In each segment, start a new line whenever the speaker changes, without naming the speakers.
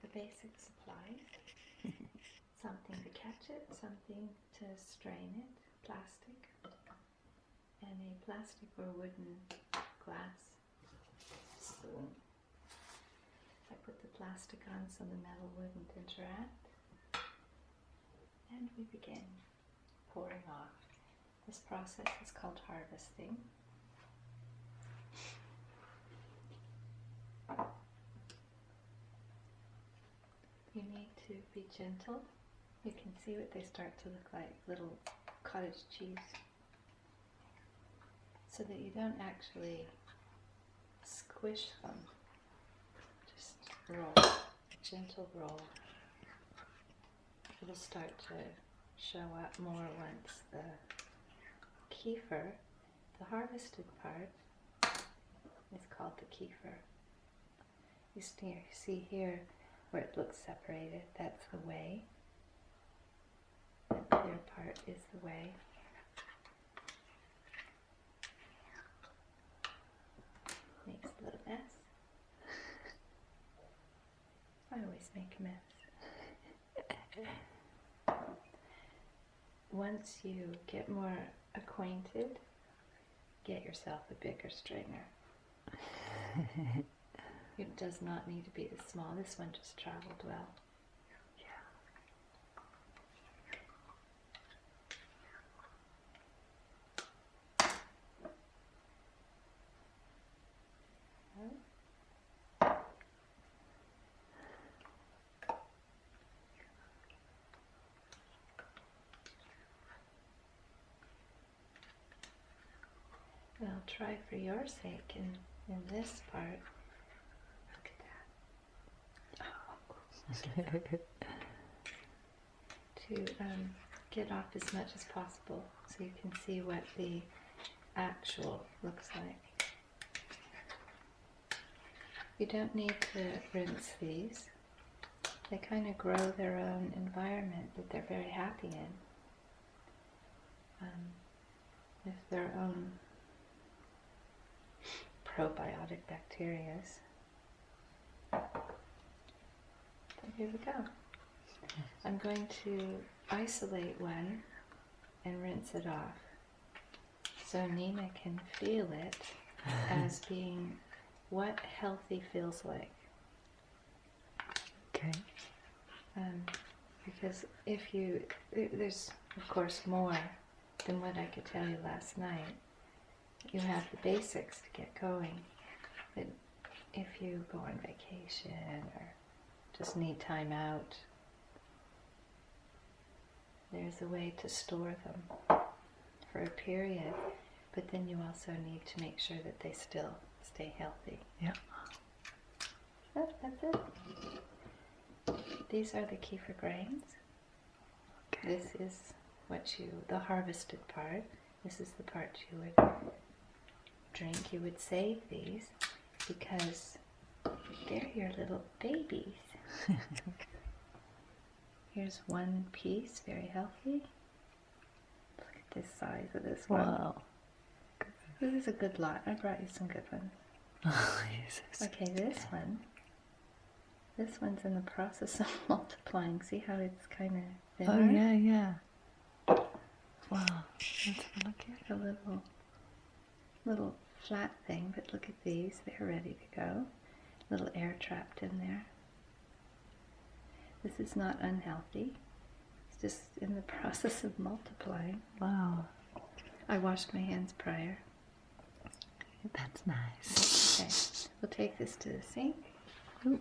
the basic supplies. Something to catch it, something to strain it, plastic, and a plastic or wooden glass spoon. I put the plastic on so the metal wouldn't interact, and we begin pouring off. This process is called harvesting. You need to be gentle. You can see what they start to look like, little cottage cheese, so that you don't actually squish them. Just roll, gentle roll. It'll start to show up more once the kefir, the harvested part, is called the kefir. You see here where it looks separated, that's the whey. The clear part is the whey. Makes a little mess. I always make a mess. Once you get more acquainted, get yourself a bigger strainer. It does not need to be this small. This one just traveled well. I'll try for your sake in this part. Look at that. To get off as much as possible so you can see what the actual looks like. You don't need to rinse these. They kind of grow their own environment that they're very happy in. With their own probiotic bacterias. So here we go. I'm going to isolate one and rinse it off so Nina can feel it as being what healthy feels like.
Okay.
Because there's of course more than what I could tell you last night. You have the basics to get going, but if you go on vacation or just need time out, there's a way to store them for a period, but then you also need to make sure that they still stay healthy.
Yeah.
So that's it. These are the kefir grains.
Okay.
This is the harvested part. This is the part you would drink. You would save these because they're your little babies. Here's one piece, very healthy. Look at this size of this one.
Wow.
This is a good lot. I brought you some good ones.
Oh, Jesus.
Okay, this one's in the process of multiplying. See how it's kind of thinner?
Oh, yeah, yeah. Wow. Let's have a look here.
A little flat thing, but look at these. They're ready to go. Little air trapped in there. This is not unhealthy. It's just in the process of multiplying.
Wow.
I washed my hands prior.
That's nice.
Okay, we'll take this to the sink.
Ooh.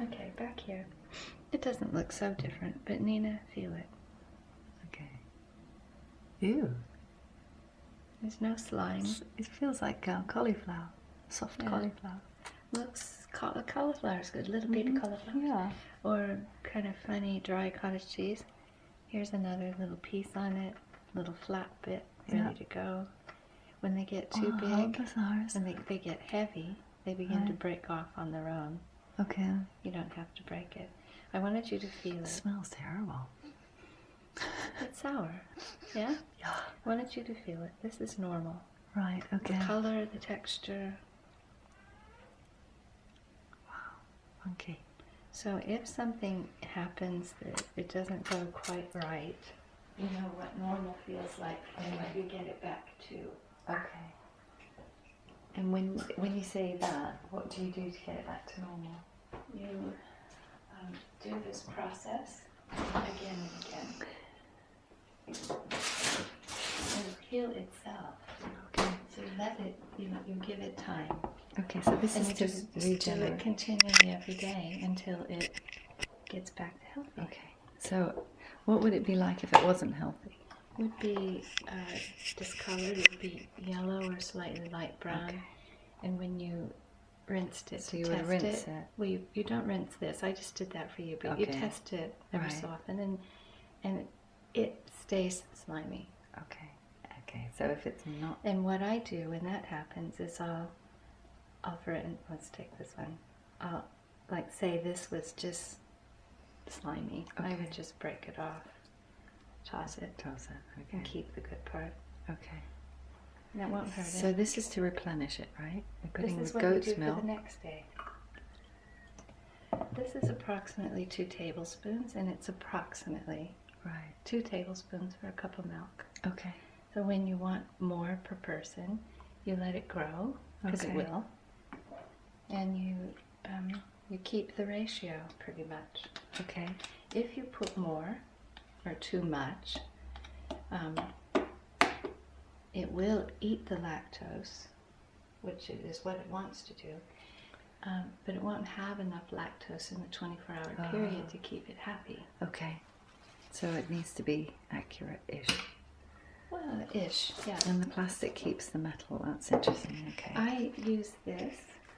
Okay, back here. It doesn't look so different, but Nina, feel it.
Okay. Ew.
There's no slime.
It feels like cauliflower. Soft cauliflower.
Cauliflower's good, little baby cauliflower.
Yeah.
Or kind of funny dry cottage cheese. Here's another little piece on it, little flat bit ready to go. When they get too big
how bizarre is
and they get heavy, they begin to
Right.
break off on their own.
Okay.
You don't have to break it. I wanted you to feel
It
it.
smells terrible.
It's sour. Yeah?
Yeah.
I wanted you to feel it. This is normal.
Right, okay.
The color, the texture.
Funky.
So if something happens that it doesn't go quite right, you know what normal feels like and what you get it back to.
Okay. And when you say that, what do you do to get it back to normal?
You do this process again and again. It'll heal itself.
Okay.
So you let it, you give it time.
Okay, so this
And
is
you
just
just do
regenerate.
it continually every day until it gets back to healthy.
Okay. So what would it be like if it wasn't healthy?
It would be discolored. It would be yellow or slightly light brown.
Okay.
And when you rinsed it,
So
to
you would
test
rinse it.
Well, you don't rinse this. I just did that for you, but you
Okay.
test it every so
Right.
often, and it stays slimy.
Okay. Okay. So if it's not,
And what I do when that happens is I'll offer it, and let's take this one. I'll like say this was just slimy. I
Okay.
would just break it off, toss it,
toss it.
and
Okay.
keep the good part.
Okay.
And that won't hurt
So
it.
this is to replenish it, right? We're
This
putting
is what you
goat's
do
milk.
for the next day. This is approximately 2 tablespoons, and it's approximately
Right.
2 tablespoons for a cup of milk.
Okay.
So when you want more per person, you let it grow, because
Okay.
it will, and you keep the ratio pretty much.
Okay.
If you put more or too much, it will eat the lactose, which is what it wants to do, but it won't have enough lactose in the 24-hour period to keep it happy.
Okay. So it needs to be accurate-ish.
Well, ish, yeah.
And the plastic keeps the metal. That's interesting. Okay.
I use this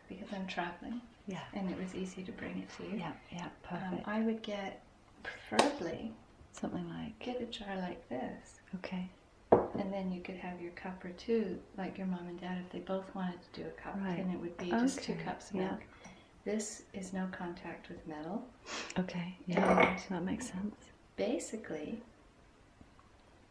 because I'm traveling,
Yeah.
and it was easy to bring it to you.
Yeah. Yeah. Perfect.
I would preferably,
Something like.
get a jar like this,
Okay.
and then you could have your cup or two, like your mom and dad, if they both wanted to do a cup,
Right.
then it would be just 2
Okay,
cups of
yeah.
milk. This is no contact with metal.
Okay. Yeah.
And
That makes sense.
basically,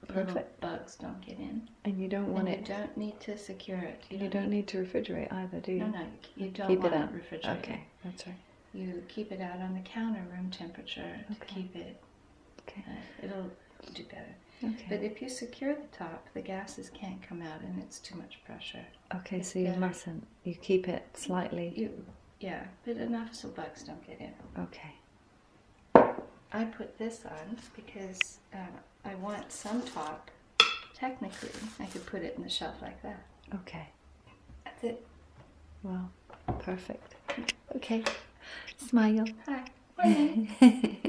Perfect.
little bugs don't get in.
And you don't
And
want
you
it.
don't need to secure it.
You don't need to refrigerate either, do you?
No, you don't
Keep
want
it out.
refrigerated.
Okay. That's right.
You keep it out on the counter, room temperature, to
Okay.
keep it.
Okay.
It'll do better.
Okay.
But if you secure the top, the gases can't come out, and it's too much pressure.
Okay.
it's
So you
better.
mustn't. You keep it slightly.
Yeah, but enough so bugs don't get in.
Okay.
I put this on because I want some top. Technically, I could put it in the shelf like that.
Okay.
That's it.
Well, perfect. Okay. Smile.
Hi. Morning.